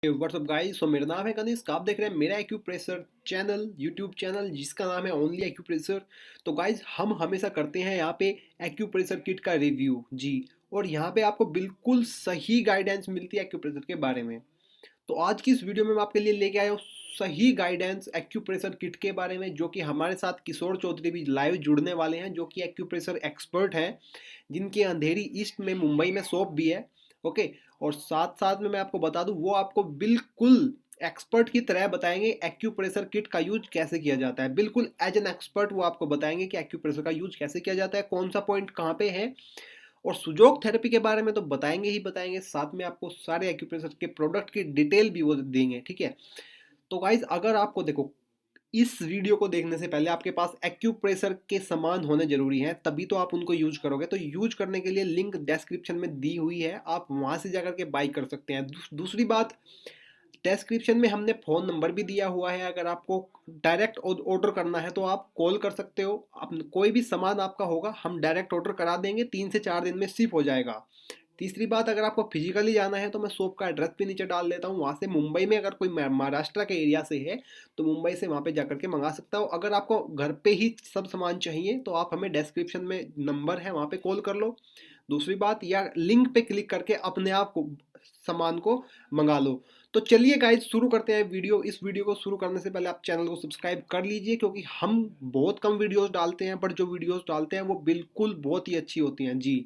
WhatsApp guys, सो मेरा नाम है कनिष्क। आप देख रहे हैं मेरा एक्यूप्रेशर चैनल, यूट्यूब चैनल जिसका नाम है ओनली एक्यूप्रेशर। तो गाइस, हम हमेशा करते हैं यहाँ पे एक्यूप्रेशर किट का रिव्यू जी। और यहाँ पे आपको बिल्कुल सही गाइडेंस मिलती है एक्यूप्रेशर के बारे में। तो आज की इस वीडियो में मैं आपके लिए लेके आया हूँ सही गाइडेंस एक्यूप्रेशर किट के बारे में, जो कि हमारे साथ किशोर चौधरी भी लाइव जुड़ने वाले हैं, जो कि एक्यूप्रेशर एक्सपर्ट हैं, जिनकी अंधेरी ईस्ट में मुंबई में शॉप भी है। ओके। और साथ साथ में मैं आपको बता दूं, वो आपको बिल्कुल एक्सपर्ट की तरह बताएंगे एक्यूप्रेशर किट का यूज कैसे किया जाता है। बिल्कुल एज एन एक्सपर्ट वो आपको बताएंगे कि एक्यूप्रेशर का यूज कैसे किया जाता है, कौन सा पॉइंट कहाँ पे है। और सुजोग थेरेपी के बारे में तो बताएंगे ही बताएंगे, साथ में आपको सारे एक्यूप्रेशर के प्रोडक्ट की डिटेल भी वो देंगे। ठीक है। तो गाइज, अगर आपको देखो, इस वीडियो को देखने से पहले आपके पास एक्यूप्रेशर के सामान होने जरूरी हैं, तभी तो आप उनको यूज करोगे। तो यूज करने के लिए लिंक डिस्क्रिप्शन में दी हुई है, आप वहां से जाकर के बाई कर सकते हैं। दूसरी बात, डिस्क्रिप्शन में हमने फ़ोन नंबर भी दिया हुआ है। अगर आपको डायरेक्ट ऑर्डर करना है तो आप कॉल कर सकते हो। आप कोई भी सामान आपका होगा, हम डायरेक्ट ऑर्डर करा देंगे, 3 से 4 दिन में शिप हो जाएगा। तीसरी बात, अगर आपको फिजिकली जाना है तो मैं शॉप का एड्रेस भी नीचे डाल देता हूँ। वहाँ से मुंबई में अगर कोई महाराष्ट्र के एरिया से है तो मुंबई से वहाँ पे जाकर के मंगा सकता हो। अगर आपको घर पे ही सब सामान चाहिए तो आप हमें डिस्क्रिप्शन में नंबर है, वहाँ पे कॉल कर लो। दूसरी बात, या लिंक पे क्लिक करके अपने आप को सामान को मंगा लो। तो चलिए गाइज, शुरू करते हैं वीडियो। इस वीडियो को शुरू करने से पहले आप चैनल को सब्सक्राइब कर लीजिए, क्योंकि हम बहुत कम वीडियोस डालते हैं, बट जो वीडियोस डालते हैं वो बिल्कुल बहुत ही अच्छी होती हैं जी।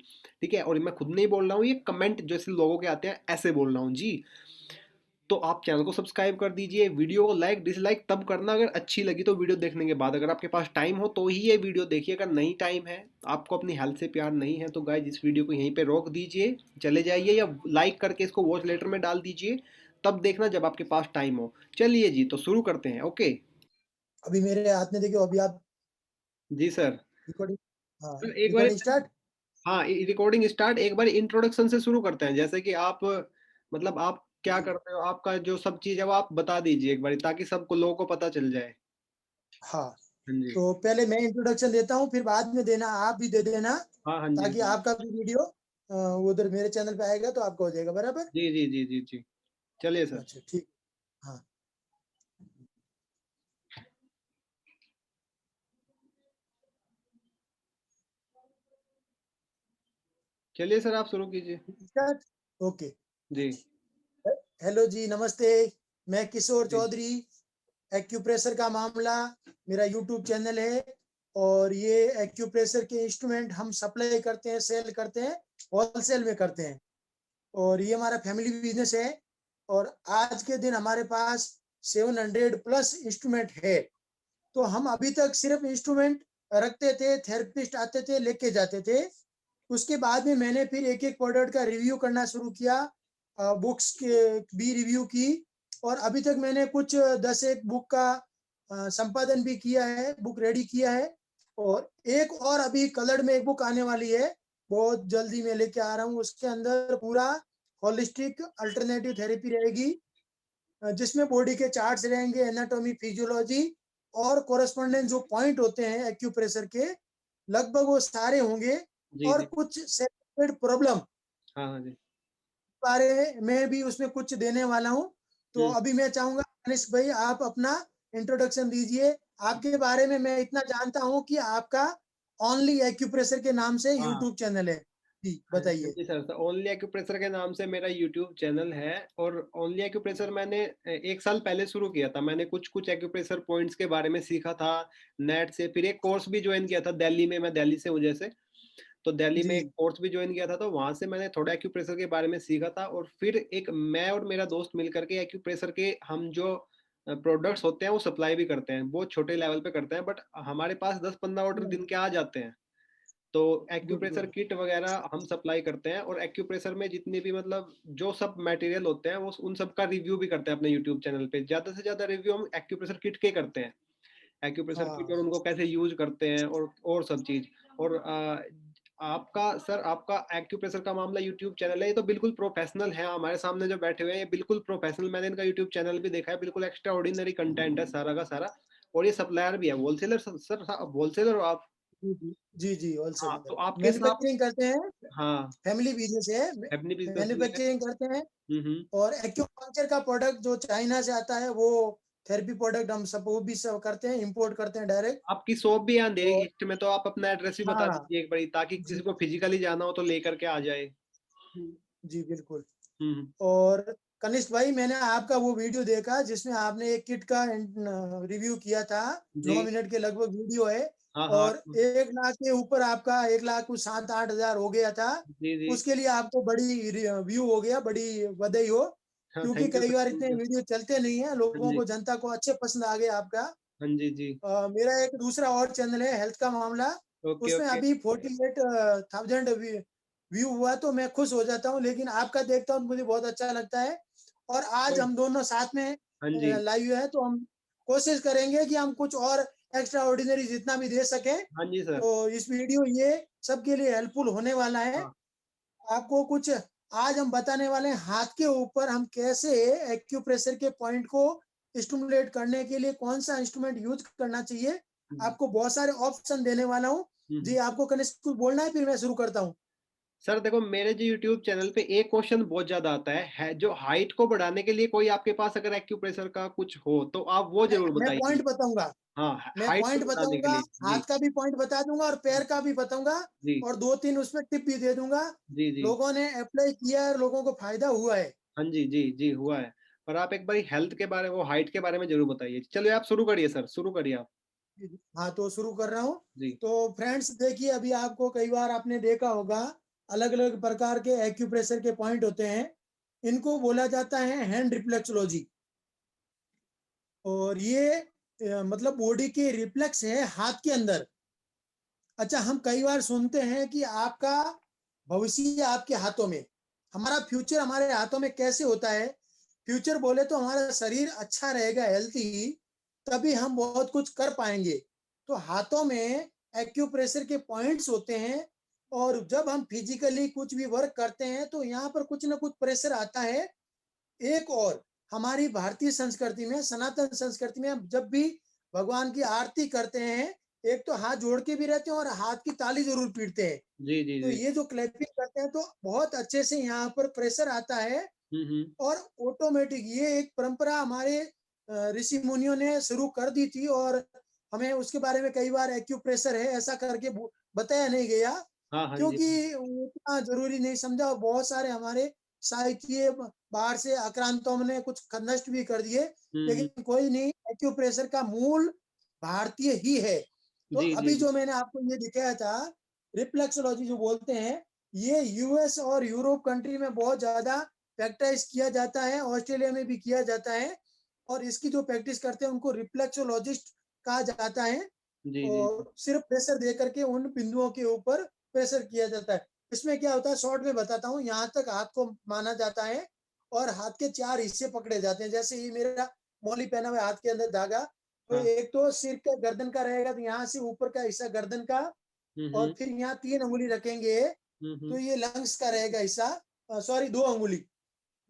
ठीक है। और मैं खुद नहीं बोल रहा हूँ, ये कमेंट जैसे लोगों के आते हैं ऐसे बोल रहा हूँ जी। तो आप चैनल को सब्सक्राइब कर दीजिए, वीडियो को लाइक डिसलाइक तब करना अगर अच्छी लगी तो, वीडियो देखने के बाद। अगर आपके पास टाइम हो तो ही ये वीडियो देखिए, अगर नहीं टाइम है, आपको अपनी हेल्थ से प्यार नहीं है, तो गाइज इस वीडियो को यहीं पे रोक दीजिए, चले जाइए, या लाइक करके इसको वॉच लेटर में डाल दीजिए। तब देखना जब आपके पास टाइम हो। चलिए जी, तो शुरू करते हैं। ओके। अभी मेरे हाथ में देखियो, अभी आप जी सर। रिकॉर्डिंग। हाँ, सर एक बार, रिकॉर्डिंग स्टार्ट। हाँ, रिकॉर्डिंग स्टार्ट। एक बार इंट्रोडक्शन से शुरू करते हैं, जैसे कि आप, मतलब आप क्या जी। करते हो, आपका जो सब चीज़ है वो आप बता दीजिए एक बार, ताकि सबको लोगों को पता चल जाए। हाँ, हाँ जी। तो पहले मैं इंट्रोडक्शन देता हूँ, फिर बाद में देना, आप भी दे देना, हाँ हाँ जी ताकि जी आपका भी वीडियो उधर मेरे चैनल पे आएगा तो आपका हो जाएगा बराबर। जी जी जी जी जी। चलिए सर। अच्छा, ठीक। हाँ, चलिए सर, आप शुरू कीजिए। स्टार्ट। ओके। जी हेलो जी, नमस्ते। मैं किशोर जी चौधरी, एक्यूप्रेशर का मामला, मेरा यूट्यूब चैनल है। और ये एक्यूप्रेशर के इंस्ट्रूमेंट हम सप्लाई करते हैं, सेल करते हैं, होलसेल में करते हैं। और ये हमारा फैमिली बिजनेस है। और आज के दिन हमारे पास 700 प्लस इंस्ट्रूमेंट है। तो हम अभी तक सिर्फ इंस्ट्रूमेंट रखते थे, थेरेपिस्ट आते थे, लेके जाते थे। उसके बाद में मैंने फिर एक एक प्रोडक्ट का रिव्यू करना शुरू किया, बुक्स के भी रिव्यू की। और अभी तक मैंने कुछ 10 एक बुक का संपादन भी किया है, बुक रेडी किया है। और एक और अभी कलर्ड में एक बुक आने वाली है, बहुत जल्दी मैं लेके आ रहा हूँ। उसके अंदर पूरा होलिस्टिक अल्टरनेटिव थेरेपी रहेगी, जिसमें बॉडी के चार्ट्स रहेंगे, एनाटॉमी, फिजियोलॉजी और कोरेस्पोंडेंस जो पॉइंट होते हैं एक्यूप्रेशर के, लगभग वो सारे होंगे। जी और जी। कुछ सेपरेट प्रॉब्लम हाँ हाँ जी। बारे में भी उसमें कुछ देने वाला हूँ। तो हम्म। अभी मैं चाहूंगा कनिष्क भाई, आप अपना इंट्रोडक्शन दीजिए। आपके बारे में मैं इतना जानता हूँ कि आपका ओनली एक्यूप्रेशर के नाम से हाँ यूट्यूब चैनल है। जी, हाँ बताइए। जी सर, तो ओनली एक्यूप्रेशर के नाम से मेरा यूट्यूब चैनल है। और ओनली एक्यूप्रेशर मैंने 1 साल पहले शुरू किया था। मैंने कुछ कुछ एक्यूप्रेशर पॉइंट्स के बारे में सीखा था नेट से। फिर एक कोर्स भी ज्वाइन किया था दिल्ली में, मैं दिल्ली से हूँ जैसे। तो दिल्ली में एक जी, कोर्स भी ज्वाइन किया था, तो वहां से मैंने थोड़ा एक्यूप्रेशर के बारे में सीखा था। और फिर एक मैं और मेरा दोस्त मिलकर के एक्यूप्रेशर के हम जो प्रोडक्ट्स होते हैं वो सप्लाई भी करते हैं। बहुत छोटे लेवल पे करते हैं, बट हमारे पास 10-15 ऑर्डर दिन के आ जाते हैं। तो गुड एक्यूप्रेशर गुड। किट वगैरह हम सप्लाई करते हैं। और एक्यूप्रेशर में जितने भी, मतलब जो सब मटेरियल होते हैं, वो उन सब का रिव्यू भी करते हैं अपने यूट्यूब चैनल पे। ज्यादा से ज्यादा रिव्यू हम एक्यूप्रेशर किट के करते हैं। एक्यूप्रेशर किट हाँ, और उनको कैसे यूज करते हैं, और सब चीज। और आपका सर, आपका एक्यूप्रेशर का मामला यूट्यूब चैनल है, ये तो बिल्कुल प्रोफेशनल है। हमारे सामने जो बैठे हुए हैं ये बिल्कुल प्रोफेशनल, मैंने इनका यूट्यूब चैनल भी देखा है, बिल्कुल एक्स्ट्रा ऑर्डिनरी कंटेंट है सारा का सारा। और ये सप्लायर भी है, होलसेलर। सर, होलसेलर हो आप? जी, हाँ, होलसेलर तो आपके हिसाब मैन्युफैक्चरिंग करते हैं, हाँ, फैमिली बिजनेस है, अपनी बिज़नेस भी है। मैन्युफैक्चरिंग करते हैं। हुँ, हुँ। और एक्यूपंक्चर का प्रोडक्ट जो चाइना से आता है, वो थेरेपी प्रोडक्ट हम सब वो भी सब करते हैं, इंपोर्ट करते हैं डायरेक्ट। आपकी शॉप भी है अंधेरी और ईस्ट में, तो आप अपना एड्रेस भी बता हाँ, दीजिए एक बारी, ताकि किसी जी, को फिज़िकली जाना हो तो लेकर के आ जाए। जी, बिल्कुल। हुँ, हुँ। और कनिष्क भाई, मैंने आपका वो वीडियो देखा जिसमें आपने एक किट का रिव्यू किया था, जी। 9 मिनट के लगभग वीडियो है। हाँ, हाँ। और 1 लाख के ऊपर आपका 1 लाख कुछ 7-8 हज़ार हो गया था। जी, जी। उसके लिए आपको बड़ी व्यू हो गया, बड़ी बधाई हो। हाँ, क्योंकि थैंक यू कई सर, बार थैंक इतने यू। वीडियो चलते नहीं हैं, हाँ लोगों जी। को, जनता को अच्छे पसंद आ गया आपका। हाँ जी, जी। मेरा एक दूसरा और चैनल है हेल्थ का मामला, ओके, उसमें ओके। अभी 48,000 व्यू हुआ, तो मैं खुश हो जाता हूँ, लेकिन आपका देखता हूँ तो मुझे बहुत अच्छा लगता है। और आज कोई हम दोनों साथ में हाँ जी। लाइव है, तो हम कोशिश करेंगे कि हम कुछ और एक्स्ट्रा ऑर्डिनरी जितना भी दे सकें। हाँ जी सर। तो इस वीडियो ये सबके लिए हेल्पफुल होने वाला है। हाँ। आपको कुछ आज हम बताने वाले हैं, हाथ के ऊपर हम कैसे एक्यूप्रेशर के पॉइंट को स्टिमुलेट करने के लिए कौन सा इंस्ट्रूमेंट यूज करना चाहिए। हुँ, आपको बहुत सारे ऑप्शन देने वाला हूँ। हुँ, जी, हुँ। आपको कनिष्क कुछ बोलना है, फिर मैं शुरू करता हूँ। सर देखो, मेरे जो यूट्यूब चैनल पे एक क्वेश्चन बहुत ज़्यादा आता है जो हाइट को बढ़ाने के लिए कोई आपके पास अगर एक्यूप्रेशर का कुछ हो, तो आप वो मैं ज़रूर मैं बताइए। पॉइंट बताऊंगा। हाँ, मैं हाइट को पॉइंट बढ़ाने के बताऊंगा, लिए। जी। हाथ का भी पॉइंट बता दूंगा और पैर का भी बताऊंगा। जी, और 2-3 उसमें टिप भी दे दूंगा। जी, जी। लोगों ने अप्लाई किया है और लोगों को फायदा हुआ है। हाँ जी, जी, जी, हुआ है। पर आप एक बारी हेल्थ के बारे वो हाइट के बारे में ज़रूर बताइए। चलिए आप शुरू करिए सर, शुरू करिए आप। जी, जी। हाँ, तो शुरू कर रहा हूँ। जी, तो फ्रेंड्स देखिए, अभी आपको कई बार आपने देखा होगा, अलग-अलग प्रकार के एक्यूप्रेशर के पॉइंट होते हैं। इनको बोला जाता है हैंड रिफ्लेक्सोलॉजी। और ये मतलब बॉडी के रिफ्लेक्स है हाथ के अंदर। अच्छा, हम कई बार सुनते हैं कि आपका भविष्य आपके हाथों में, हमारा फ्यूचर हमारे हाथों में कैसे होता है? फ्यूचर बोले तो हमारा शरीर अच्छा रहेगा, हेल्थी, तभी हम बहुत कुछ कर पाएँगे। तो हाथों में एक्यूप्रेशर के पॉइंट्स होते हैं। और जब हम फिजिकली कुछ भी वर्क करते हैं, तो यहाँ पर कुछ न कुछ प्रेशर आता है। एक और हमारी भारतीय संस्कृति में, सनातन संस्कृति में, हम जब भी भगवान की आरती करते हैं, एक तो हाथ जोड़ के भी रहते हैं और हाथ की ताली ज़रूर पीटते हैं। जी, जी, तो जी। ये जो क्लैपिंग करते हैं, तो बहुत अच्छे से यहाँ पर प्रेशर आता है। हुँ, हुँ। और ऑटोमेटिक ये एक परंपरा हमारे ऋषि मुनियों ने शुरू कर दी थी। और हमें उसके बारे में कई बार एक्यूप्रेशर है ऐसा करके बताया नहीं गया, हाँ, हाँ जी। क्योंकि उतना जरूरी नहीं समझा। और बहुत सारे हमारे साहित्य बाहर से आक्रांतों ने कुछ नष्ट भी कर दिए। हुँ, हुँ। लेकिन कोई नहीं, एक्यूप्रेशर का मूल भारतीय ही है। तो जी, जी, अभी जी। जो मैंने आपको ये दिखाया था, रिफ्लेक्सोलॉजी जो बोलते हैं, ये यूएस और यूरोप कंट्री में बहुत ज्यादा प्रैक्टिस किया जाता है, ऑस्ट्रेलिया में भी किया जाता है। और इसकी जो प्रैक्टिस करते हैं, उनको रिफ्लेक्सोलॉजिस्ट कहा जाता है। जी, जी, जी। और सिर्फ प्रेशर दे करके उन बिंदुओं के ऊपर प्रेशर किया जाता है। इसमें क्या होता है, शॉर्ट में बताता हूँ। यहाँ तक हाथ को माना जाता है और हाथ के 4 हिस्से पकड़े जाते हैं। जैसे ये मेरा मौली पहना हुआ है हाथ के अंदर धागा, तो हाँ। एक तो सिर का गर्दन का रहेगा, तो यहाँ से ऊपर का हिस्सा गर्दन का। हुँ, और हुँ। फिर यहाँ 3 अंगुली रखेंगे, हुँ, तो हुँ। ये लंग्स का रहेगा हिस्सा। सॉरी, 2 अंगुली,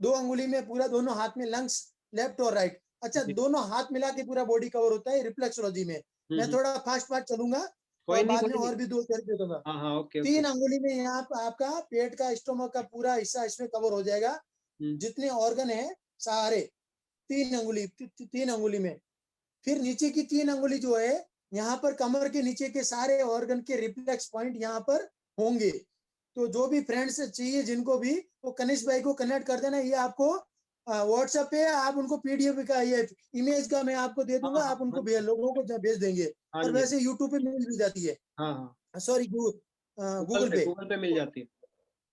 2 अंगुली में पूरा दोनों हाथ में लंग्स, लेफ्ट और राइट। अच्छा, जी। दोनों हाथ मिला के पूरा बॉडी कवर होता है रिफ्लेक्सोलॉजी में। हुँ, मैं हुँ। थोड़ा फास्ट फास्ट चलूंगा कोई और नहीं, बाद में कोई नहीं। और भी 2 तरीके दूंगा। हाँ, हाँ, ओके, ओके। 3 अंगुली में यहाँ पे आपका पेट का, स्टोमक का पूरा हिस्सा इसमें कवर हो जाएगा। हुँ। जितने ऑर्गन है सारे, 3 अंगुली में। फिर नीचे की 3 अंगुली जो है, यहाँ पर कमर के नीचे के सारे ऑर्गन के रिफ्लेक्स पॉइंट यहाँ पर होंगे। तो जो भी फ्रेंड्स चाहिए जिनको भी, वो कनिष्क भाई को कनेक्ट कर देना। ये आपको व्हाट्सएप पे आप उनको पीडीएफ का, ये इमेज का मैं आपको दे हाँ, दूंगा, हाँ, आप उनको हाँ। लोगों को भेज देंगे। हाँ और जी। वैसे यूट्यूब पे मिल भी जाती है, हाँ, हाँ। सॉरी, गूगल पे। गूगल पे मिल तो जाती है।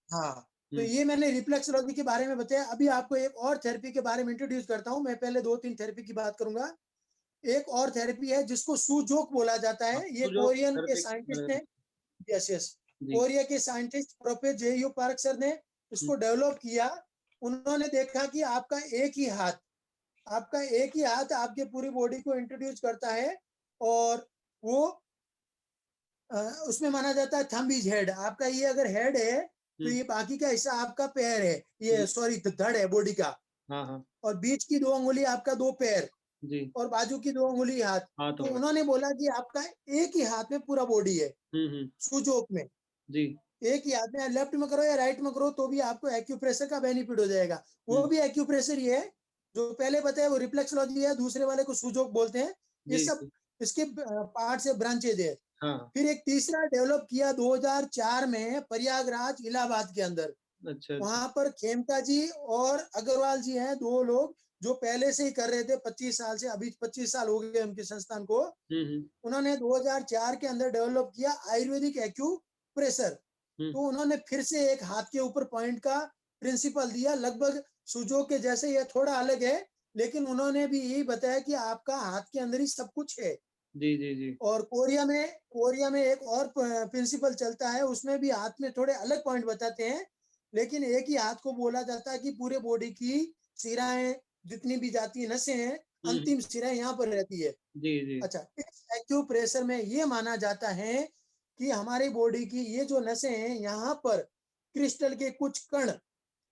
हाँ, तो हुँ। ये मैंने रिफ्लेक्सोलॉजी के बारे में बताया। अभी आपको एक और थेरेपी के बारे में इंट्रोड्यूस करता हूँ। मैं पहले 2-3 थेरेपी की बात करूंगा। एक और थेरेपी है जिसको सुजोक बोला जाता हाँ, है। ये तो जो कोरियन के थेरेपी साइंटिस्ट ने, यस यस, जी। कोरिया के scientist professor J you park sir ने हुँ। इसको डेवलप किया। उन्होंने देखा कि आपका एक ही हाथ आपके पूरी बॉडी को इंट्रोड्यूस करता है। और वो उसमें माना जाता है थंब इज हेड। आपका ये अगर हेड है, तो हुँ, ये बाकी का हिस्सा आपका पैर है, ये हुँ। सॉरी धड़ है बॉडी का। हाँ, हाँ। और बीच की 2 अंगुली आपका 2 पैर। जी। और बाजू की 2 उँगली हाथ। तो हाथों में। उन्होंने बोला कि आपका एक ही हाथ में पूरा बॉडी है, हुँ। सुजोक में। जी। एक ही हाथ में लेफ्ट में करो या राइट में करो तो भी आपको एक्यूप्रेशर का बेनिफिट हो जाएगा। वो हुँ। भी एक्यूप्रेशर ही है, जो पहले बताया वो रिफ्लेक्सोलॉजी है, दूसरे वाले को सुजोक बोलते हैं। ये जी, सब जी। इसके पार्ट्स है, ब्रांचेज़ है। हाँ। फिर एक तीसरा डेवलप किया 2004 में प्रयागराज, इलाहाबाद के अंदर। अच्छा, अच्छा। वहाँ पर खेमका जी और अग्रवाल जी हैं, 2 लोग जो पहले से ही कर रहे थे 25 साल से, अभी 25 साल हो गए उनके संस्थान को। हुँ। उन्होंने 2004 के अंदर डेवलप किया आयुर्वेदिक एक्यूप्रेशर। हुँ। तो उन्होंने फिर से एक हाथ के ऊपर पॉइंट का प्रिंसिपल दिया, लगभग सुजो के जैसे, ये थोड़ा अलग है, लेकिन उन्होंने भी यही बताया कि आपका हाथ के अंदर ही सब कुछ है। जी, जी, जी। और कोरिया में एक और प्रिंसिपल चलता है, उसमें भी हाथ में थोड़े अलग पॉइंट बताते हैं, लेकिन एक ही हाथ को बोला जाता है कि पूरे बॉडी की शिराएँ, जितनी भी जाती है नसें हैं, हुँ। अंतिम शिराएँ यहाँ पर रहती है। जी, जी। अच्छा, इस एक्यूप्रेशर में ये माना जाता है कि हमारी बॉडी की ये जो नसें हैं, यहाँ पर क्रिस्टल के कुछ कण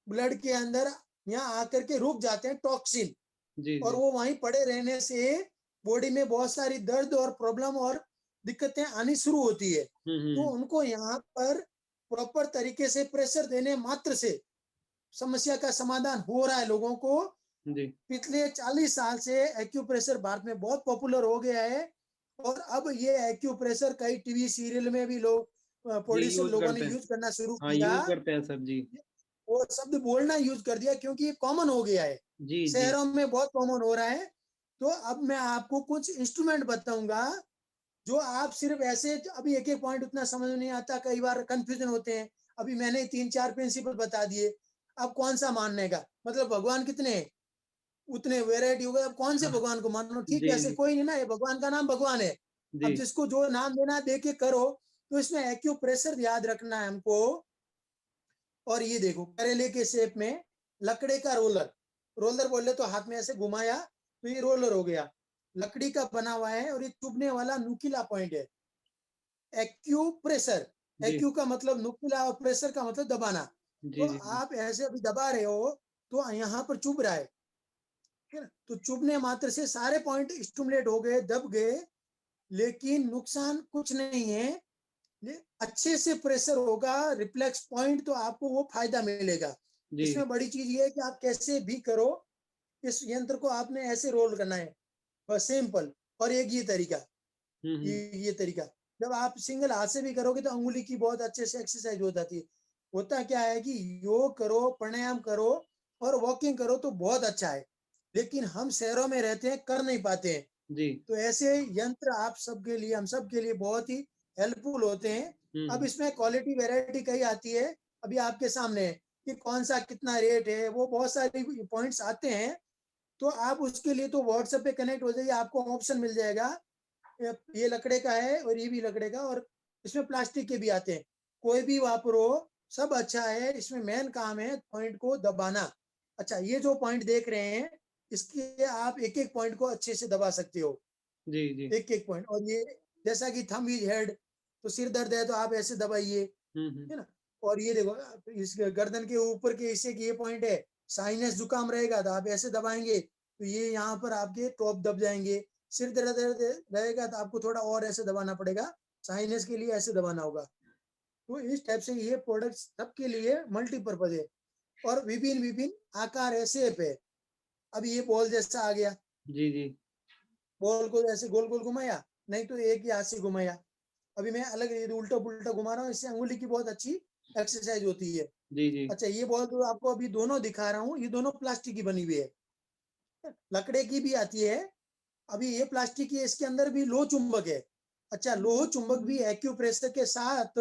ब्लड के अंदर यहाँ आकर के रुक जाते हैं, टॉक्सिन, जी, और जी। वो वहीं पड़े रहने से बॉडी में बहुत सारी दर्द और प्रॉब्लम और दिक्कतें आनी शुरू होती है। तो हुँ। उनको यहाँ पर प्रॉपर तरीके से प्रेशर देने मात्र से समस्या का समाधान हो रहा है लोगों को। जी। पिछले 40 साल से एक्यूप्रेशर भारत में बहुत पॉपुलर हो गया है, और अब ये एक्यूप्रेशर कई टीवी सीरियल में भी लोग जी, प्रोड्यूसर यूज़ लोगों ने करते हैं। यूज करना शुरू हाँ, किया। यूज़ करते हैं सब। जी। वो शब्द बोलना यूज कर दिया क्योंकि ये कॉमन हो गया है, जी, जी। शहरों में बहुत कॉमन हो रहा है। तो अब मैं आपको कुछ इंस्ट्रूमेंट बताऊंगा, जो आप सिर्फ ऐसे, अभी एक एक पॉइंट उतना समझ में नहीं आता, कई बार कंफ्यूजन होते हैं। अभी मैंने 3-4 प्रिंसिपल बता दिए, अब कौन सा मानने का, मतलब भगवान कितने हैं, उतने वेराइटी हो गए, अब कौन से हाँ। भगवान को मान लो, ठीक जी, है, ऐसे जी। कोई नहीं ना, ये भगवान का नाम भगवान है। जी। अब जिसको जो नाम देना है दे के करो। तो इसमें एक्यूप्रेशर याद रखना है हमको। और ये देखो, करेले के शेप में लकड़े का रोलर, रोलर बोले तो हाथ में ऐसे घुमाया तो ये रोलर हो गया, लकड़ी का बना हुआ है, और ये चुभने वाला नुकीला पॉइंट है। एक्यूप्रेशर, जी। एक्यू का मतलब नुकीला और प्रेशर का मतलब दबाना। तो जी, जी, जी। आप ऐसे अभी दबा रहे हो तो यहाँ पर चुभ रहा है ना, तो चुभने मात्र से सारे पॉइंट स्टिमुलेट हो गए, दब गए, लेकिन नुकसान कुछ नहीं है। अच्छे से प्रेशर होगा, रिफ्लेक्स पॉइंट, तो आपको वो फायदा मिलेगा। जी। इसमें बड़ी चीज ये है कि आप कैसे भी करो, इस यंत्र को आपने ऐसे रोल करना है, बस सिंपल। और एक ये तरीका, हुँ। ये तरीका, जब आप सिंगल हाथ से भी करोगे तो अंगुली की बहुत अच्छे से एक्सरसाइज हो जाती है। होता क्या है कि योग करो, प्राणायाम करो और वॉकिंग करो तो बहुत अच्छा है, लेकिन हम शहरों में रहते हैं, कर नहीं पाते हैं। जी। तो ऐसे यंत्र आप सबके लिए, हम सबके लिए बहुत ही हेल्पफुल होते हैं। अब हुँ। इसमें क्वालिटी वैरायटी कई आती है, अभी आपके सामने है कि कौन सा कितना रेट है, वो बहुत सारी पॉइंट्स आते हैं। तो आप उसके लिए तो व्हाट्सएप पे कनेक्ट हो जाइए, आपको ऑप्शन मिल जाएगा। ये लकड़े का है और ये भी लकड़े का, और इसमें प्लास्टिक के भी आते हैं, कोई भी वापरो, सब अच्छा है। इसमें मेन काम है पॉइंट को दबाना। अच्छा, ये जो पॉइंट देख रहे हैं, इसके आप एक एक पॉइंट को अच्छे से दबा सकते हो, जी, जी। एक एक पॉइंट। और ये जैसा कि थंब इज हेड, तो सिर दर्द है तो आप ऐसे दबाइए, हुँ। है ना। और ये देखो, इस गर्दन के ऊपर के हिस्से की ये पॉइंट है, साइनस जुकाम रहेगा तो आप ऐसे दबाएंगे तो ये यहाँ पर आपके टॉप दब जाएंगे। सिर दर्द रहेगा तो आपको थोड़ा और ऐसे दबाना पड़ेगा, साइनस के लिए ऐसे दबाना होगा। तो इस टाइप से ये प्रोडक्ट सबके लिए मल्टीपर्पज है, और विभिन्न विभिन्न आकार है, शेप है। अब ये बॉल जैसा आ गया, जी, जी। बॉल को ऐसे गोल गोल घुमाया, नहीं तो एक ही हाथ से घुमाया। अभी मैं अलग उल्टा पुल्टा घुमा रहा हूँ, इससे अंगुली की बहुत अच्छी एक्सरसाइज होती है। जी, जी। अच्छा, ये बॉल तो आपको अभी दोनों दिखा रहा हूँ, ये दोनों प्लास्टिक की बनी हुई है, लकड़े की भी आती है। अभी ये प्लास्टिक की है, इसके अंदर भी लोह चुंबक है। अच्छा, लोह चुंबक भी एक्यूप्रेशर के साथ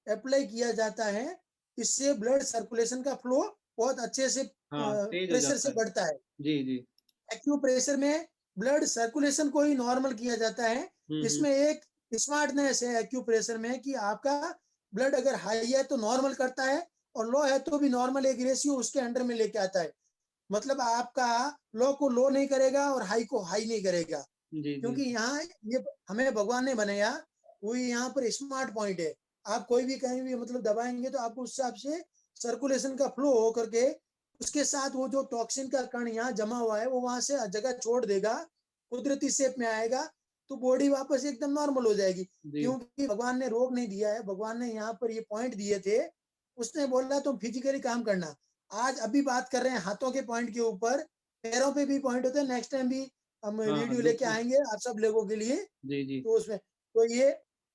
अप्लाई किया जाता है, इससे ब्लड सर्कुलेशन का फ्लो बहुत अच्छे से हाँ, तेज़ हो प्रेशर जाता से है। बढ़ता है। जी, जी। एक्यूप्रेशर में ब्लड सर्कुलेशन को ही नॉर्मल किया जाता है। हुँ। इसमें एक स्मार्टनेस है एक्यूप्रेशर में कि आपका ब्लड अगर हाई है तो नॉर्मल करता है, और लो है तो भी नॉर्मल, एक रेशियो उसके अंडर में लेके आता है। मतलब आपका लो को लो नहीं करेगा और हाई को हाई नहीं करेगा, जी, जी। क्योंकि यहाँ ये हमें भगवान ने बनाया, वो यहाँ पर स्मार्ट पॉइंट है। आप कोई भी कहीं भी मतलब दबाएंगे तो आपको उस हिसाब से सर्कुलेशन का फ्लो हो करके उसके साथ वो जो टॉक्सिन का कण यहाँ जमा हुआ है वो वहां से जगह छोड़ देगा, कुदरती शेप में आएगा, तो बॉडी वापस एकदम नॉर्मल हो जाएगी। जी क्योंकि भगवान ने रोग नहीं दिया है, भगवान ने यहाँ पर ये पॉइंट दिए थे। उसने बोला तुम फिजिकली काम करना। आज अभी बात कर रहे हैं हाथों के पॉइंट के ऊपर, पैरों पे भी पॉइंट होते हैं। नेक्स्ट टाइम भी हम हाँ हाँ वीडियो लेके बिल्कुल। आएंगे आप सब लोगों के लिए। जी जी। तो उसमें तो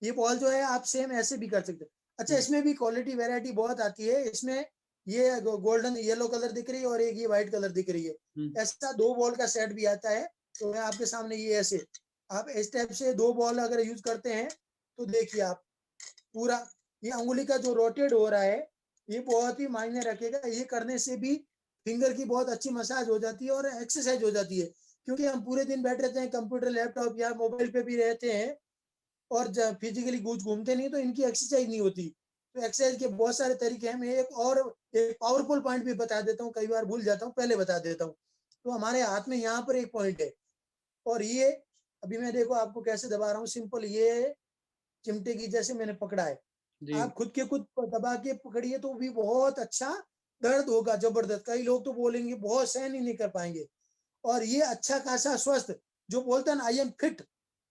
ये बॉल जो है आप सेम ऐसे भी कर सकते हैं। अच्छा, हम्म इसमें भी क्वालिटी वैरायटी बहुत आती है। इसमें ये गोल्डन येलो कलर दिख रही है और एक ये व्हाइट कलर दिख रही है। हम्म। ऐसा 2 बॉल का सेट भी आता है। तो मैं आपके सामने ये ऐसे आप इस टाइप से 2 बॉल अगर यूज करते हैं तो देखिए आप पूरा ये अंगुली का जो रोटेट हो रहा है ये बहुत ही मायने रखेगा। ये करने से भी फिंगर की बहुत अच्छी मसाज हो जाती है और एक्सरसाइज हो जाती है। क्योंकि हम पूरे दिन बैठ रहते हैं कंप्यूटर लैपटॉप या मोबाइल पे भी रहते हैं और जब फिजिकली कुछ घूमते नहीं तो इनकी एक्सरसाइज नहीं होती। तो एक्सरसाइज के बहुत सारे तरीके हैं। मैं एक पावरफुल पॉइंट भी बता देता हूँ, कई बार भूल जाता हूँ, पहले बता देता हूँ। तो हमारे हाथ में यहाँ पर एक पॉइंट है और ये अभी मैं देखो आपको कैसे दबा रहा हूँ। सिंपल ये चिमटे की जैसे मैंने पकड़ा है। जी आप खुद के खुद दबा के पकड़िए तो भी बहुत अच्छा दर्द होगा, जबरदस्त। कई लोग तो बोलेंगे बहुत सहन ही नहीं कर पाएंगे। और ये अच्छा खासा स्वस्थ जो बोलता है ना आई एम फिट,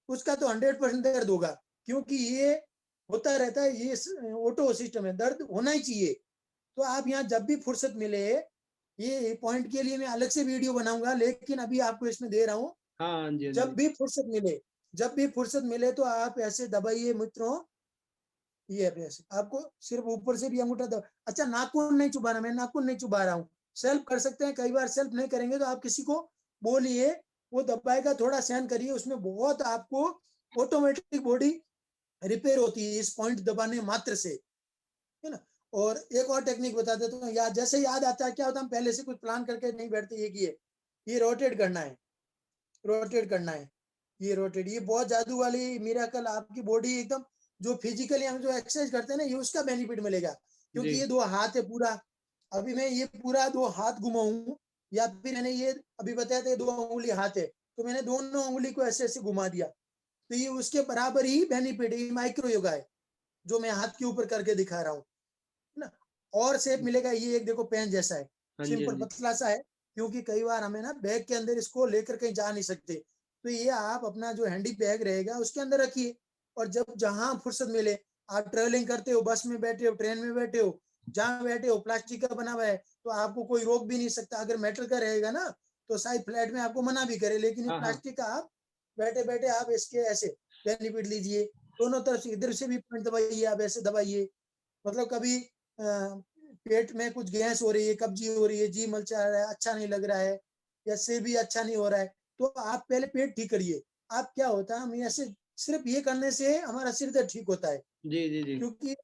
उसका तो 100% दर्द होगा। क्योंकि ये होता रहता है, ये ऑटो सिस्टम है, दर्द होना ही चाहिए। तो आप यहाँ जब भी फुर्सत मिले, ये पॉइंट के लिए मैं अलग से वीडियो बनाऊंगा, लेकिन अभी आपको इसमें दे रहा हूँ। हाँ हाँ जी हाँ जब जी। भी फुर्सत मिले, जब भी फुर्सत मिले तो आप ऐसे दबाइए मित्रों। ये ऐसे आपको सिर्फ ऊपर से भी अंगूठा दबा। अच्छा, नाखून नहीं चुबाना, मैं नाखून नहीं चुबा रहा हूँ। सेल्फ कर सकते हैं। कई बार सेल्फ नहीं करेंगे तो आप किसी को बोलिए, वो दबाएगा, थोड़ा सहन करिए। उसमें बहुत आपको ऑटोमेटिक बॉडी रिपेयर होती है इस पॉइंट दबाने मात्र से, है ना। और एक और टेक्निक बता देता हूँ, याद जैसे याद आता है क्या होता है, हम पहले से कुछ प्लान करके नहीं बैठते। ये रोटेट करना है, रोटेट करना है। ये रोटेट, ये बहुत जादू वाली मिराकल आपकी बॉडी एकदम जो फिजिकली हम जो एक्सरसाइज करते हैं ना, ये उसका बेनिफिट मिलेगा। क्योंकि जी ये 2 हाथ है पूरा। अभी मैं ये पूरा 2 हाथ घुमाऊं या फिर मैंने ये अभी बताया था 2 उंगली हाथ है, तो मैंने दोनों उंगली को ऐसे ऐसे घुमा दिया, तो ये उसके बराबर ही बेनिफिट है। माइक्रो योगा है जो मैं हाथ के ऊपर करके दिखा रहा हूँ, है ना। और शेप मिलेगा। ये एक देखो पेन जैसा है, हाँ जी हाँ सिंपल जी। पतला सा है। क्योंकि कई बार हमें ना बैग के अंदर इसको लेकर कहीं जा नहीं सकते, तो ये आप अपना जो हैंडी बैग रहेगा उसके अंदर रखिए। और जब जहां फुर्सत मिले, आप ट्रेवलिंग करते हो, बस में बैठे हो, ट्रेन में बैठे हो, जहां बैठे हो, प्लास्टिक का बना हुआ है तो आपको कोई रोक भी नहीं सकता। अगर मेटल का रहेगा ना तो शायद फ्लैट में आपको मना भी करे, लेकिन ये हाँ हाँ प्लास्टिक का आप बैठे बैठे आप इसके ऐसे बेनिफिट लीजिए। दोनों तरफ से, इधर से भी पॉइंट दबाइए, आप ऐसे दबाइए। मतलब कभी पेट में कुछ गैस हो रही है, कब्जी हो रही है, जी मलचा रहा है, अच्छा नहीं लग रहा है, या सिर भी अच्छा नहीं हो रहा है, तो आप पहले पेट ठीक करिए। आप क्या होता है, हम ऐसे सिर्फ ये करने से हमारा सिर दर्द ठीक होता है। जी जी जी। क्योंकि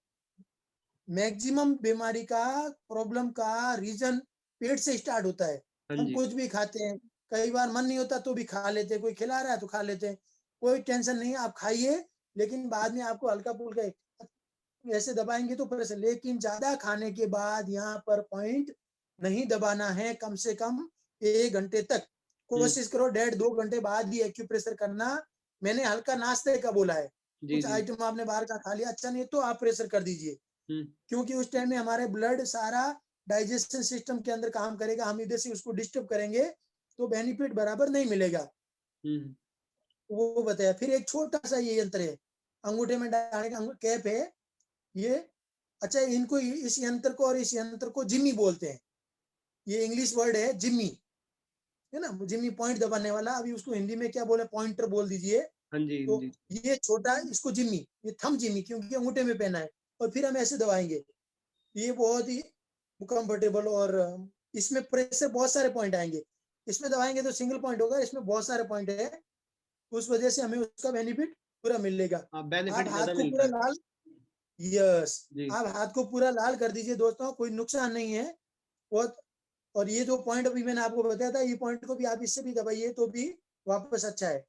मैक्सिमम बीमारी का, प्रॉब्लम का रीजन पेट से स्टार्ट होता है। हाँ हम जी। कुछ भी खाते हैं, कई बार मन नहीं होता तो भी खा लेते हैं, कोई खिला रहा है तो खा लेते हैं। कोई टेंशन नहीं है, आप खाइए, लेकिन बाद में आपको हल्का फुल्का ऐसे दबाएंगे तो प्रेशर। लेकिन ज्यादा खाने के बाद यहाँ पर पॉइंट नहीं दबाना है, कम से कम 1 घंटे तक। हम्म। कोशिश करो 1.5 2 घंटे बाद ही एक्यूप्रेशर करना। मैंने हल्का नाश्ते का बोला है। जी कुछ जी। आइटम आपने बाहर का खा लिया, अच्छा नहीं तो आप प्रेशर कर दीजिए। हम्म क्योंकि उस टाइम में हमारे ब्लड सारा डाइजेशन सिस्टम के अंदर काम करेगा, हम इधर से उसको डिस्टर्ब करेंगे तो बेनिफिट बराबर नहीं मिलेगा। हम्म। वो बताया। फिर एक छोटा सा ये यंत्र है, अंगूठे में डालने का कैप है ये। अच्छा, इनको इस यंत्र को और इस यंत्र को जिम्मी बोलते हैं। ये इंग्लिश वर्ड है जिम्मी, है ना, जिम्मी पॉइंट दबाने वाला। अभी उसको हिंदी में क्या बोले, पॉइंटर बोल दीजिए। हाँ जी हाँ तो जी। ये छोटा, इसको जिम्मी, ये थम जिम्मी, क्योंकि अंगूठे में पहना है। और फिर हम ऐसे दबाएंगे, ये बहुत ही कंफर्टेबल। और इसमें प्रेशर बहुत सारे पॉइंट आएंगे। इसमें दबाएंगे तो सिंगल पॉइंट होगा, इसमें बहुत सारे पॉइंट है, उस वजह से हमें उसका बेनिफिट पूरा मिलेगा। हाँ आप बेनिफिट हाथ ज्यादा को मिलता पूरा है। लाल, यस, जी। आप हाथ को पूरा लाल कर दीजिए दोस्तों, कोई नुकसान नहीं है बहुत। और ये जो पॉइंट अभी मैंने आपको बताया था, ये पॉइंट को भी आप इससे भी दबाइए तो भी वापस अच्छा है।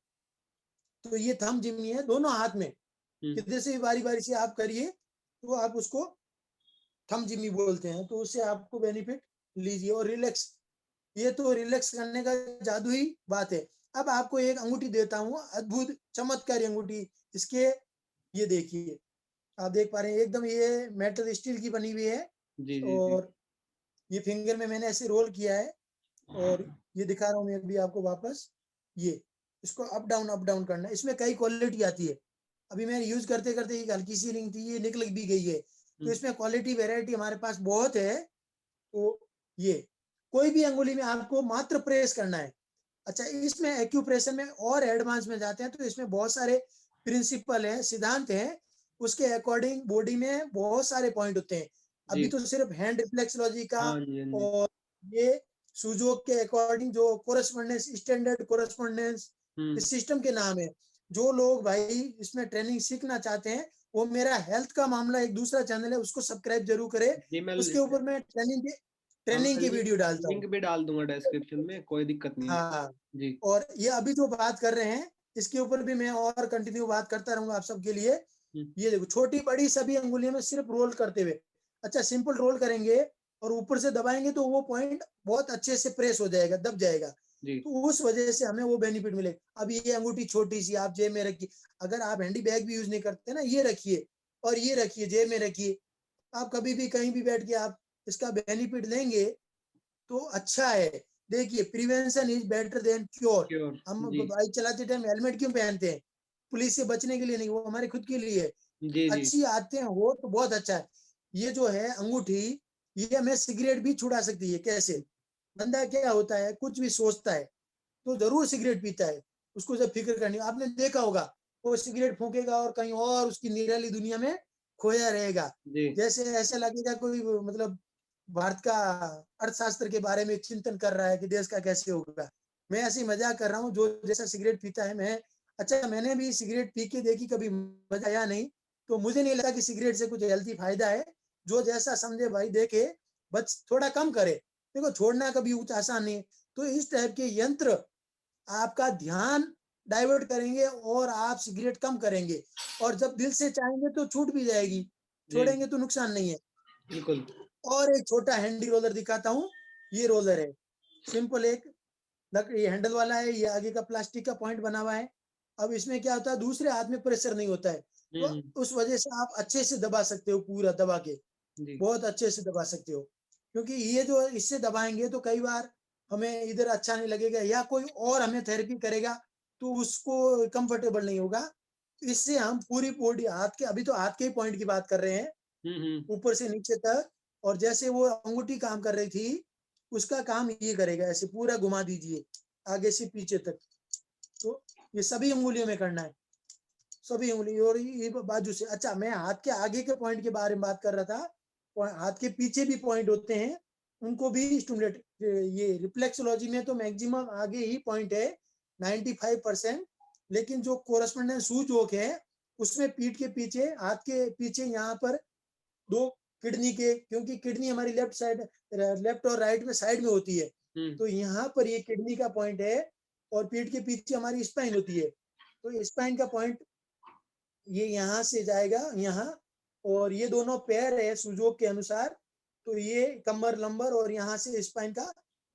तो ये थम जिम्मी है दोनों हाथ में, हम्म कितने से भी बारी बारी से आप करिए तो आप उसको थम जिम्मी बोलते हैं। तो उससे आपको बेनिफिट लीजिए और रिलैक्स। ये तो रिलैक्स करने का जादू ही बात है। अब आपको एक अंगूठी देता हूँ, अद्भुत चमत्कारी अंगूठी। इसके ये देखिए, आप देख पा रहे हैं एकदम ये मेटल स्टील की बनी हुई है। जी जी जी। और ये फिंगर में मैंने ऐसे रोल किया है और ये दिखा रहा हूँ मैं अभी आपको वापस। ये इसको अप डाउन करना है। इसमें कई क्वालिटी आती है। अभी मैं यूज करते करते एक हल्की सी रिंग थी, ये निकल भी गई है। तो इसमें क्वालिटी वेराइटी हमारे पास बहुत है। तो ये कोई भी अंगुली में आपको मात्र प्रेस करना है। अच्छा, इसमें एक्यूप्रेशर में और एडवांस में जाते हैं तो इसमें बहुत सारे प्रिंसिपल हैं, सिद्धांत हैं। उसके अकॉर्डिंग बॉडी में बहुत सारे पॉइंट होते हैं। अभी जी। तो सिर्फ हैंड रिफ्लेक्सोलॉजी का हाँ जी, हाँ जी। और ये सुजोक के अकॉर्डिंग जो कोरस्पोंडेंस, स्टैंडर्ड कोरस्पोंडेंस, इस सिस्टम के नाम है। जो लोग भाई इसमें ट्रेनिंग सीखना चाहते हैं, वो मेरा हेल्थ का मामला एक दूसरा चैनल है, उसको सब्सक्राइब जरूर करें। जी मैं उसके ऊपर मैं हाँ, ट्रेनिंग मैं की वीडियो डालता हूँ। लिंक भी डाल दूंगा डिस्क्रिप्शन में, कोई दिक्कत नहीं है। हाँ, जी। और ये अभी जो बात कर रहे हैं, इसके ऊपर भी मैं और कंटिन्यू बात करता रहूंगा आप सबके लिए। हम्म, ये देखो, छोटी बड़ी सभी अंगुलियों में सिर्फ रोल करते हुए। अच्छा, सिंपल रोल करेंगे और ऊपर से दबाएंगे तो वो पॉइंट बहुत अच्छे से प्रेस हो जाएगा, दब जाएगा। जी। तो उस वजह से हमें वो बेनिफिट मिलेगा। अब ये अंगूठी छोटी सी आप जेब में रखिए, अगर आप हैंडी बैग भी यूज नहीं करते ना, ये रखिए और ये रखिए जेब में रखिए। आप कभी भी कहीं भी बैठ के आप इसका बेनिफिट लेंगे तो अच्छा है। देखिए, prevention is better than cure. Sure. हम जी। बाइक चलाते टाइम हेलमेट क्यों पहनते हैं? पुलिस से बचने के लिए नहीं, वो हमारे खुद के लिए है। जी। जी। अच्छी आदतें हो तो बहुत अच्छा है। ये जो है अंगूठी, ये हमें सिगरेट भी छुड़ा सकती है। कैसे? बंदा क्या होता है, कुछ भी सोचता है तो जरूर सिगरेट पीता है। उसको जब फिक्र करनी, आपने देखा होगा, वो सिगरेट फूकेगा और कहीं और उसकी निराली दुनिया में खोया रहेगा। जी। जैसे ऐसा लगेगा कोई मतलब भारत का अर्थशास्त्र के बारे में चिंतन कर रहा है कि देश का कैसे होगा। मैं ऐसे ही मजाक कर रहा हूँ। जो जैसा सिगरेट पीता है, मैं अच्छा मैंने भी सिगरेट पी के देखी, कभी मजा आया नहीं। तो मुझे नहीं लगा कि सिगरेट से कुछ हेल्थी फायदा है। जो जैसा समझे भाई देखे, बस थोड़ा कम करे। देखो, छोड़ना कभी कुछ आसान नहीं है। तो इस टाइप के यंत्र आपका ध्यान डाइवर्ट करेंगे और आप सिगरेट कम करेंगे। और जब दिल से चाहेंगे तो छूट भी जाएगी, जी। छोड़ेंगे तो नुकसान नहीं है। बिल्कुल। और एक छोटा हैंडी रोलर दिखाता हूँ। ये रोलर है, सिंपल एक लकड़ी हैंडल वाला है। ये आगे का प्लास्टिक का पॉइंट बना हुआ है। अब इसमें क्या होता है, दूसरे हाथ में प्रेशर नहीं होता है। तो हम्म। उस वजह से आप अच्छे से दबा सकते हो, पूरा दबा के जी। बहुत अच्छे से दबा सकते हो। क्योंकि ये जो इससे दबाएंगे तो कई बार हमें इधर अच्छा नहीं लगेगा, या कोई और हमें थेरेपी करेगा तो उसको कंफर्टेबल नहीं होगा। इससे हम पूरी बॉडी, हाथ के, अभी तो हाथ के ही पॉइंट की बात कर रहे हैं, हम्म। ऊपर से नीचे तक। और जैसे वो अंगूठी काम कर रही थी, उसका काम ये करेगा, ऐसे पूरा घुमा दीजिए आगे से पीछे तक। तो ये सभी अंगुलियों में करना है, सभी उंगली और ये बाजू से। अच्छा, मैं हाथ के आगे के पॉइंट के बारे में बात कर रहा था। हाथ के पीछे भी पॉइंट होते हैं, उनको भी स्टिमुलेट, ये रिफ्लेक्सोलॉजी में तो मैक्सिमम आगे ही पॉइंट है 95%। लेकिन जो कोरस्पोंडेंस सूजोक है, उसमें पीठ के पीछे, हाथ के पीछे, यहाँ पर दो किडनी के, क्योंकि किडनी हमारी लेफ्ट साइड, लेफ्ट और राइट में साइड में होती है। हम्म। तो यहाँ पर ये किडनी का पॉइंट है और पीठ के पीछे हमारी स्पाइन होती है। तो स्पाइन का पॉइंट ये यहाँ से जाएगा यहाँ। और ये दोनों पैर है सुजोग के अनुसार। तो ये कमर लंबर और यहाँ से स्पाइन का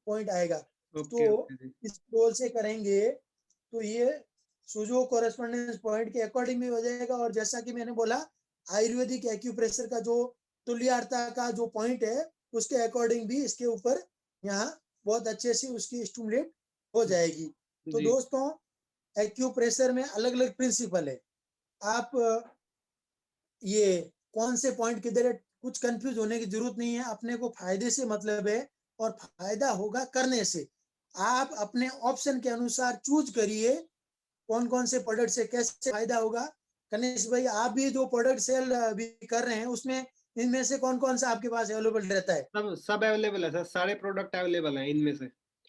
पॉइंट आएगा। ओके, तो ओके जी। इस रोल से करेंगे तो ये सुजो कोरेस्पोंडेंस पॉइंट के अकॉर्डिंग भी हो जाएगा। और जैसा कि मैंने बोला, आयुर्वेदिक एक्यूप्रेशर का जो तुल्यारता का जो पॉइंट है, उसके अकॉर्डिंग भी इसके ऊपर यहाँ बहुत अच्छे से उसकी स्टिमुलेट हो जाएगी। तो जी। दोस्तों, एक्यूप्रेशर में अलग अलग प्रिंसिपल है। आप ये कौन से पॉइंट किधर है, कुछ कंफ्यूज होने की जरूरत नहीं है। अपने को फायदे से मतलब है और फायदा होगा करने से। आप अपने ऑप्शन के अनुसार चूज करिए कौन कौन से प्रोडक्ट से कैसे फायदा होगा। गणेश भाई, आप भी जो प्रोडक्ट सेल अभी कर रहे हैं, उसमें इनमें से कौन कौन सा आपके पास अवेलेबल रहता है? सब सब अवेलेबल है सर, सारे प्रोडक्ट अवेलेबल हैं इनमें से।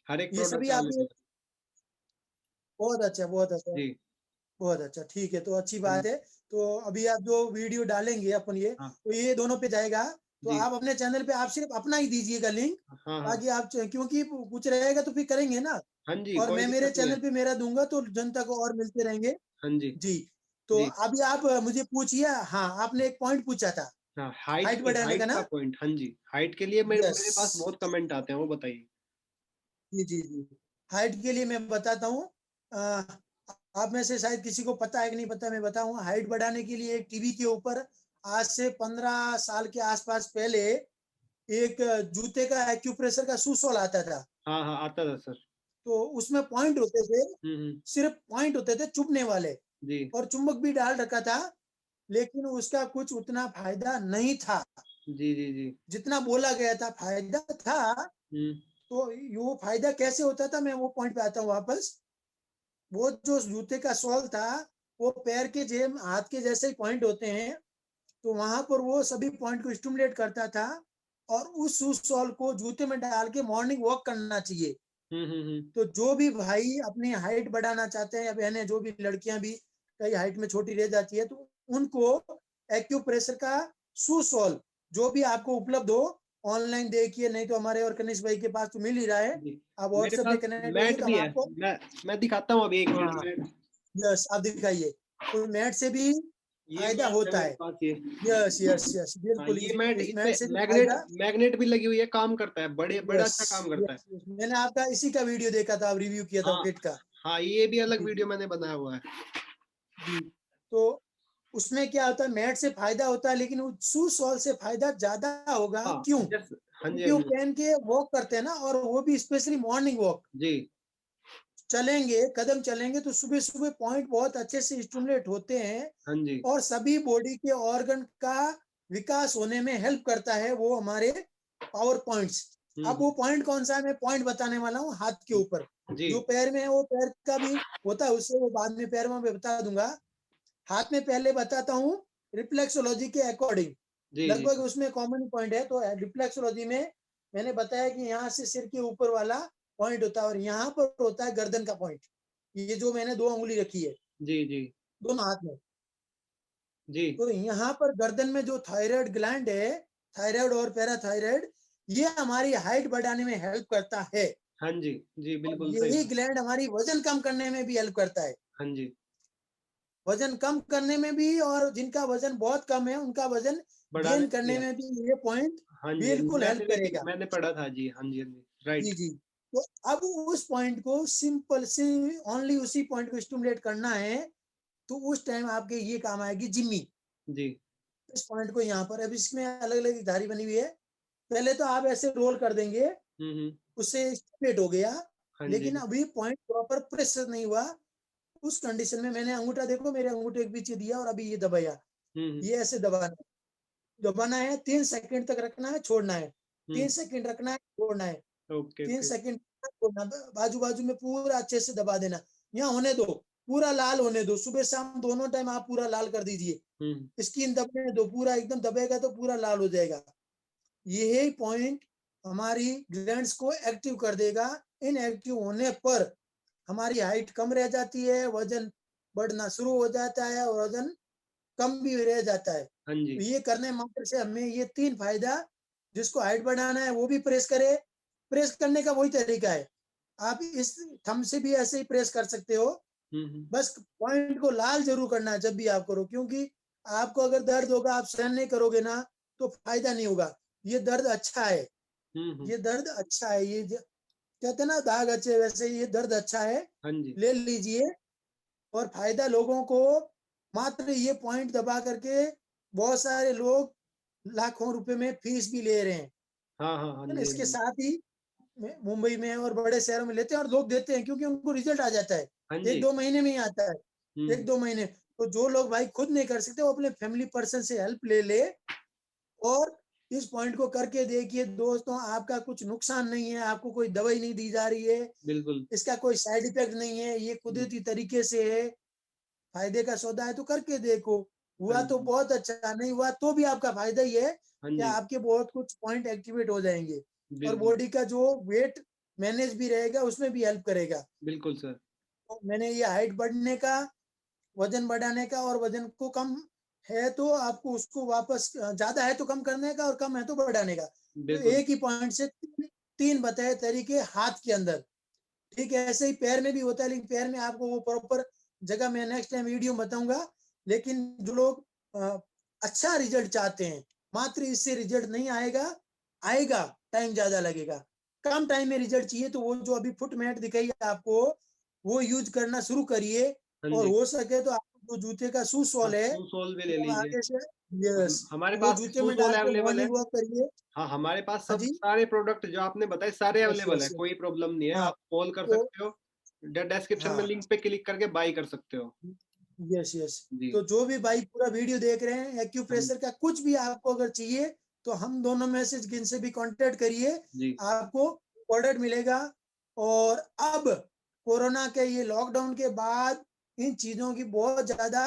हर एक ये सभी प्रोडक्ट आप भी? अवेलेबल है। बहुत अच्छा, बहुत अच्छा, जी। बहुत अच्छा, ठीक है, तो अच्छी हाँ बात जी। है। तो अभी आप जो वीडियो डालेंगे अपन ये, हाँ तो ये दोनों पे जाएगा। तो जी। आप अपने चैनल पे आप सिर्फ अपना ही दीजिएगा लिंक, हाँ हाँ। ताकि आप क्योंकि कुछ रहेगा तो फिर करेंगे ना। हाँ जी, और कोई मैं मेरे दिक्कत नहीं है। चैनल पे मेरा दूंगा तो जनता को और मिलते रहेंगे। हाँ जी। जी। तो जी। अभी आप मुझे पूछिए। हाँ, आपने एक पॉइंट पूछा था, हाँ, हाइट हाइट के, बढ़ाने का हाइट ना? का पॉइंट। हाँ जी, हाइट के लिए मेरे यस, मेरे पास बहुत कमेंट आते हैं, वो बताइए। जी जी जी। हाइट के लिए मैं बताता हूँ। आप में से शायद किसी को पता है कि नहीं पता, मैं बताऊँ। हाइट बढ़ाने के लिए एक टीवी के ऊपर आज से 15 साल के आसपास पहले एक जूते का एक्यूप्रेशर का शू सोल आता था, हाँ हाँ, आता था सर। तो उसमें पॉइंट होते थे, हम्म। सिर्फ पॉइंट होते थे चुभने वाले, जी और चुंबक भी डाल रखा था, लेकिन उसका कुछ उतना फायदा नहीं था जी जी जी। जितना बोला गया था। फायदा था, हम्म तो वो फायदा कैसे होता था, मैं वो पॉइंट पे आता हूँ वापस। वो जो जूते का सोल था, वो पैर के जेब हाथ के जैसे ही पॉइंट होते हैं, तो वहां पर वो सभी पॉइंट को स्टिमुलेट करता था, और उस शू सोल को जूते में डाल के मॉर्निंग वॉक करना चाहिए। हम्म। तो जो भी भाई अपनी हाइट बढ़ाना चाहते हैं, या बहनें, जो भी लड़कियां भी कई हाइट में छोटी रह जाती है, तो उनको एक्यूप्रेशर का शू सोल जो भी आपको उपलब्ध हो, ऑनलाइन देखिए, नहीं तो हमारे और कनिष्क भाई के पास तो मिल ही रहा है। जी, आप मेरे व्हाट्सएप पे पास कनेक्ट होइए मैट तो हम भी है। आपको, मैं दिखाता हूँ अभी, एक मिनट हाँ, मैट। यस, आप दिखाइए। तो मैट से भी ये फायदा मैट है होता मेरे है। पास ये। यस यस यस, हाँ, बिल्कुल, ये मैट, इस इस मैट पे से भी मैग्नेट फायदा। मैग्नेट भी लगी हुई है, काम करता है, बड़ा यस अच्छा काम करता है। यस यस, मैंने आपका इसी का वीडियो देखा था, आप रिव्यू किया था हाँ किट का। हाँ, ये भी अलग जी वीडियो मैंने बनाया हुआ है। जी। तो उसमें क्या होता है, मैट से फायदा होता है, लेकिन वो शू सॉल से फायदा ज्यादा होगा। हाँ क्यों? जैस हाँ जी क्योंकि हाँ वो जी। पहन के वॉक करते हैं ना, और वो भी स्पेशली मॉर्निंग वॉक जी चलेंगे, कदम चलेंगे, तो सुबह सुबह पॉइंट बहुत अच्छे से स्टिमुलेट होते हैं, हाँ जी। और सभी बॉडी के ऑर्गन का विकास होने में हेल्प करता है वो हमारे पावर पॉइंट्स। अब हम्म वो पॉइंट कौन सा है, मैं पॉइंट बताने वाला हूँ हाथ के ऊपर। जी जो पैर में है वो पैर का भी होता है, उससे वो बाद में पैर में मैं बता दूंगा। हाथ में पहले बताता हूँ, रिफ्लेक्सोलॉजी के अकॉर्डिंग, जी जी। लगभग उसमें कॉमन पॉइंट है। तो रिफ्लेक्सोलॉजी में मैंने बताया कि यहाँ से सिर के ऊपर वाला पॉइंट होता है, और यहाँ पर होता है गर्दन का पॉइंट। ये जो मैंने 2 अंगुली रखी है जी जी दोनों हाथ में, जी। तो यहाँ पर गर्दन में जो थायराइड ग्लैंड है, थायराइड और पैराथायराइड, ये हमारी हाइट बढ़ाने में हेल्प करता है। हाँ जी जी, और बिल्कुल सही यही बात। ग्लैंड हमारी वजन कम करने में भी हेल्प करता है। हाँ जी। वजन कम करने में भी, और जिनका वजन बहुत कम है उनका वजन बढ़ाने गेन में भी करने है। में भी ये पॉइंट हाँ जी, बिल्कुल हेल्प करेगा। मैंने पढ़ा था जी, हाँ जी हाँ जी, जी राइट। जी। तो अब उस पॉइंट को सिंपल से ओनली उसी पॉइंट को स्टिमुलेट करना है, तो उस टाइम आपके ये काम आएगी जिम्मी। जी। इस पॉइंट को यहाँ पर, अब इसमें अलग अलग धारी बनी हुई है। पहले तो आप ऐसे रोल कर देंगे, हम्म। उससे स्टिमुलेट हो गया, हाँ लेकिन जी। अभी पॉइंट प्रॉपर प्रेशर नहीं हुआ। उस कंडीशन में मैंने अंगूठा, देखो मेरे अंगूठे के पीछे दिया, और अभी ये दबाया। हम्म। ये ऐसे दबाना है, दबाना है, 3 सेकंड तक रखना है, छोड़ना है, तीन हम्म। सेकंड रखना है, छोड़ना है, ओके तीन ओके। सेकंड छोड़ना। बाजू बाजू में पूरा अच्छे से दबा देना। यहाँ होने दो, पूरा लाल होने दो, सुबह शाम दोनों टाइम आप पूरा लाल कर दीजिए। हम्म। स्किन दबने दो, पूरा एकदम दबेगा तो पूरा लाल हो जाएगा। यही पॉइंट हमारी ग्लैंड्स को एक्टिव कर देगा। इन एक्टिव होने पर हमारी हाइट कम रह जाती है, वजन बढ़ना शुरू हो जाता है, और वजन कम भी रह जाता है। हाँ जी। तो ये करने मात्र से हमें ये 3 फायदा, जिसको हाइट बढ़ाना है वो भी प्रेस करे। प्रेस करने का वही तरीका है, आप इस थंब से भी ऐसे ही प्रेस कर सकते हो। हम्म। बस पॉइंट को लाल जरूर करना है जब भी आप करो, क्योंकि आपको अगर दर्द होगा, आप सहन नहीं करोगे ना, तो फायदा नहीं होगा। ये दर्द अच्छा है, हम्म। ये दर्द अच्छा है, कहते हैं ना दाग अच्छे, वैसे ये दर्द अच्छा है। हाँ जी। ले लीजिए, और फायदा लोगों को, मात्र ये पॉइंट दबा करके बहुत सारे लोग लाखों रुपए में फीस भी ले रहे हैं, हाँ हाँ हाँ है ना। जी हाँ इसके जी। साथ ही मुंबई में और बड़े शहरों में लेते हैं, और लोग देते हैं, क्योंकि उनको रिजल्ट आ जाता है, हाँ एक जी। दो महीने में ही आता है, हम्म। 1-2 महीने। तो जो लोग भाई खुद नहीं कर सकते, वो अपने फैमिली पर्सन से हेल्प ले ले, और इस पॉइंट को करके देखिए दोस्तों, आपका कुछ नुकसान नहीं है, आपको कोई दवाई नहीं दी जा रही है, बिल्कुल। इसका कोई साइड इफेक्ट नहीं है, ये कुदरती तरीके से है, फायदे का सौदा है, तो करके देखो। हाँ हुआ तो जी। बहुत अच्छा, नहीं हुआ तो भी आपका फायदा ही है हाँ कि जी। आपके बहुत कुछ पॉइंट एक्टिवेट हो जाएंगे, और बिल्कुल। बॉडी का जो वेट मैनेज भी रहेगा, उसमें भी हेल्प करेगा। बिल्कुल सर। तो मैंने ये हाइट बढ़ने का, वजन बढ़ाने का, और वजन को कम है तो आपको उसको वापस, ज्यादा है तो कम करने का, और कम है तो बढ़ाने का। तो बिल्कुल। एक ही पॉइंट से तीन बताए तरीके हाथ के अंदर। ठीक है, ऐसे ही पैर में भी होता है, लेकिन पैर में आपको वो प्रॉपर जगह मैं नेक्स्ट टाइम वीडियो बताऊंगा। लेकिन जो लोग अच्छा रिजल्ट चाहते हैं, मात्र इससे रिजल्ट नहीं आएगा, आएगा, टाइम ज्यादा लगेगा। कम टाइम में रिजल्ट चाहिए तो वो जो अभी फुट मैट दिखाई आपको, वो यूज करना शुरू करिए। हाँ और जी। हो सके तो आप जो जूते का शू हाँ, सोल है, शू सोल भी ले वो लीजिए। आगे से, यस, हमारे वो पास भी जूते शू में सोल डाल के अवेलेबल है। मॉर्निंग वॉक करिए। हाँ, हमारे पास हाँ सब जी, सारे प्रोडक्ट जो आपने बताए सारे यस, अवेलेबल है, यस, यस। कोई प्रॉब्लम नहीं है, हाँ, आप कॉल कर तो सकते हो, डिस्क्रिप्शन में हाँ, लिंक पे क्लिक करके बाय कर सकते हो। Yes, yes. जी, तो जो भी भाई पूरा वीडियो देख रहे हैं, हाँ जी, एक्यूप्रेशर का कुछ भी आपको अगर चाहिए, तो हम दोनों में से जिनसे भी कांटेक्ट करिए, जी, आपको प्रोडक्ट मिलेगा। और अब कोरोना के ये लॉकडाउन के बाद इन चीज़ों की बहुत ज़्यादा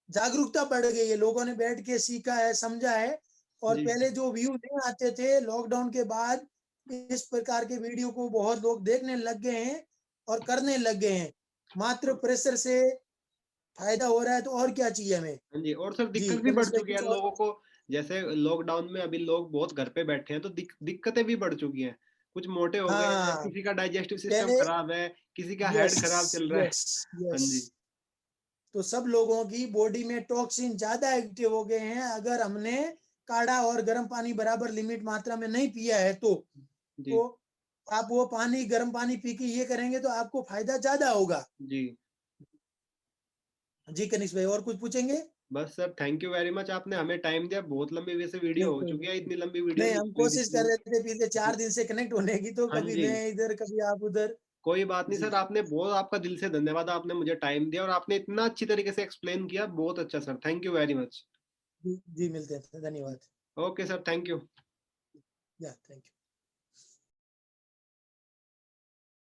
जागरूकता बढ़ गई है, लोगों ने बैठ के सीखा है, समझा है। और जी, पहले जो व्यू नहीं आते थे, लॉकडाउन के बाद इस प्रकार के वीडियो को बहुत लोग देखने लग गए हैं और करने लग गए हैं। मात्र प्रेशर से फ़ायदा हो रहा है तो और क्या चाहिए हमें? हाँ जी। और सर जी, दिक्कत भी बढ़ कनिष्क भाई चुकी है कुछ और? लोगों को, जैसे लॉकडाउन में अभी लोग बहुत घर पे बैठे हैं तो दिक्कतें भी बढ़ चुकी हैं। कुछ मोटे हो गए हैं, हाँ, किसी का डाइजेस्टिव सिस्टम पहले, खराब है, किसी का यस, हेड खराब चल रहा है। यस, हाँ यस। जी, तो सब लोगों की बॉडी में टॉक्सिन ज़्यादा एक्टिव हो गए हैं, अगर हमने काढ़ा और गर्म पानी बराबर लिमिट मात्रा में नहीं पिया है तो। जी, तो आप वो पानी, गर्म पानी पी के ये करेंगे तो आपको फ़ायदा ज़्यादा होगा। जी। जी, कनिष्क भाई और कुछ पूछेंगे? बस sir thank you very much, आपने हमें टाइम दिया। बहुत लंबी वैसे वीडियो नहीं, हो कोई चुकी नहीं, है, कोई इतनी लंबी नहीं। वीडियो नहीं, नहीं हम हुई कोशिश कर जितनी। रहे थे पिछले जी, 4 दिन से कनेक्ट होने की, तो हाँ कभी जी। मैं इधर, कभी आप उधर। कोई बात नहीं जी, सर, आपने बहुत, आपका दिल से धन्यवाद, आपने मुझे टाइम दिया और आपने इतना अच्छी तरीके से एक्सप्लेन किया, बहुत अच्छा sir, thank you very much. जी, जी, मिलते हैं। धन्यवाद। Okay sir, thank you. Yeah thank you.